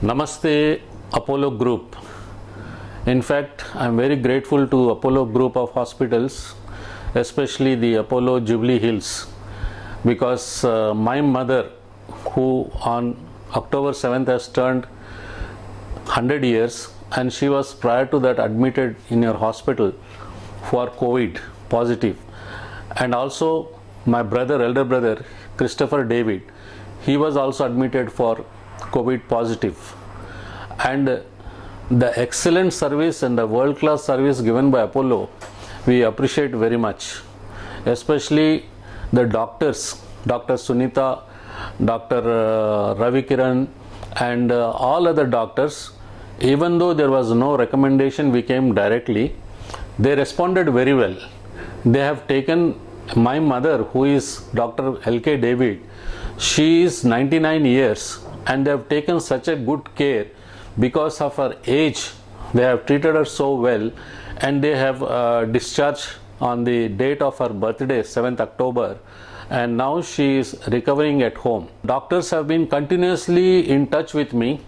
Namaste Apollo Group. In fact, I am very grateful to Apollo Group of Hospitals, especially the Apollo Jubilee Hills, because my mother, who on October 7th has turned 100 years, and she was prior to that admitted in your hospital for COVID positive, and also my brother, elder brother Christopher David, he was also admitted for COVID positive. And the excellent service and the world class service given by Apollo, we appreciate very much, especially the doctors, Dr. Sunita, Dr. Ravi Kiran, and all other doctors. Even though there was no recommendation, we came directly, they responded very well. They have taken my mother, who is Dr. L.K. David, she is 99 years, and they have taken such a good care. Because of her age, they have treated her so well, and they have discharged on the date of her birthday, 7th October, and now she is recovering at home. Doctors have been continuously in touch with me,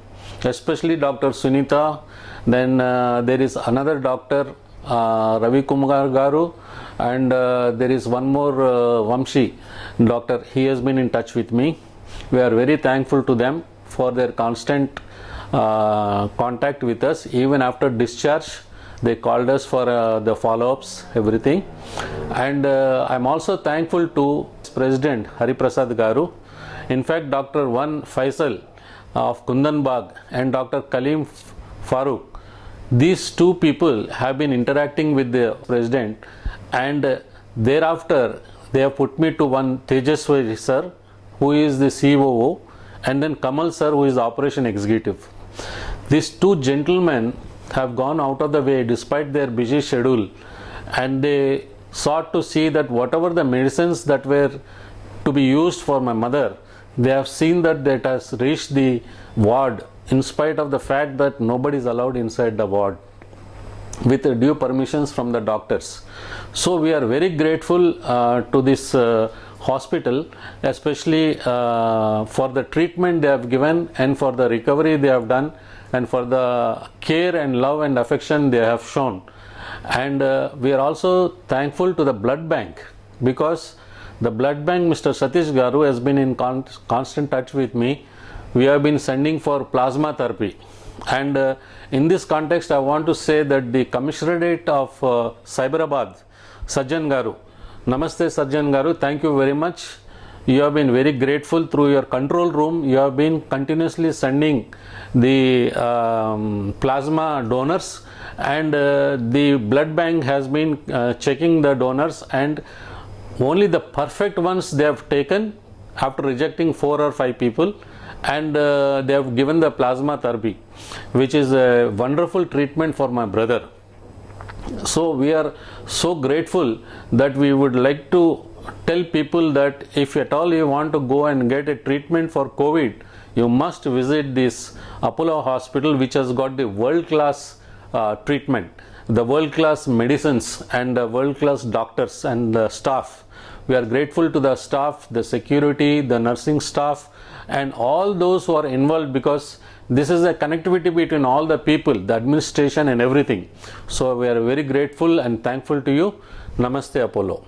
especially Dr. Sunita. Then there is another doctor, Ravi Kumar Garu, and there is one more Vamshi doctor. He has been in touch with me. We are very thankful to them for their constant contact with us. Even after discharge, they called us for the follow-ups, everything. And I'm also thankful to President Hari Prasad Garu. In fact, Dr. One Faisal of Kundan Bagh and Dr. Kaleem Farooq, these two people have been interacting with the President, and thereafter they have put me to one Tejaswari sir, who is the COO, and then Kamal sir, who is the operation executive. These two gentlemen have gone out of the way despite their busy schedule, and they sought to see that whatever the medicines that were to be used for my mother, they have seen that that has reached the ward in spite of the fact that nobody is allowed inside the ward, with due permissions from the doctors. So we are very grateful to this hospital, especially for the treatment they have given, and for the recovery they have done, and for the care and love and affection they have shown. And we are also thankful to the blood bank, because the blood bank, Mr. Satish Garu, has been in constant touch with me. We have been sending for plasma therapy, and in this context I want to say that the Commissionerate of Cyberabad, Sajjan Garu, Namaste Sajjan Garu, thank you very much. You have been very grateful. Through your control room, you have been continuously sending the plasma donors, and the blood bank has been checking the donors, and only the perfect ones they have taken after rejecting 4 or 5 people, and they have given the plasma therapy, which is a wonderful treatment for my brother. So we are so grateful that we would like to tell people that if at all you want to go and get a treatment for COVID, you must visit this Apollo hospital, which has got the world class treatment, the world class medicines, and the world class doctors and the staff. We are grateful to the staff, the security, the nursing staff, and all those who are involved, because this is a connectivity between all the people, the administration and everything. So we are very grateful and thankful to you. Namaste Apollo.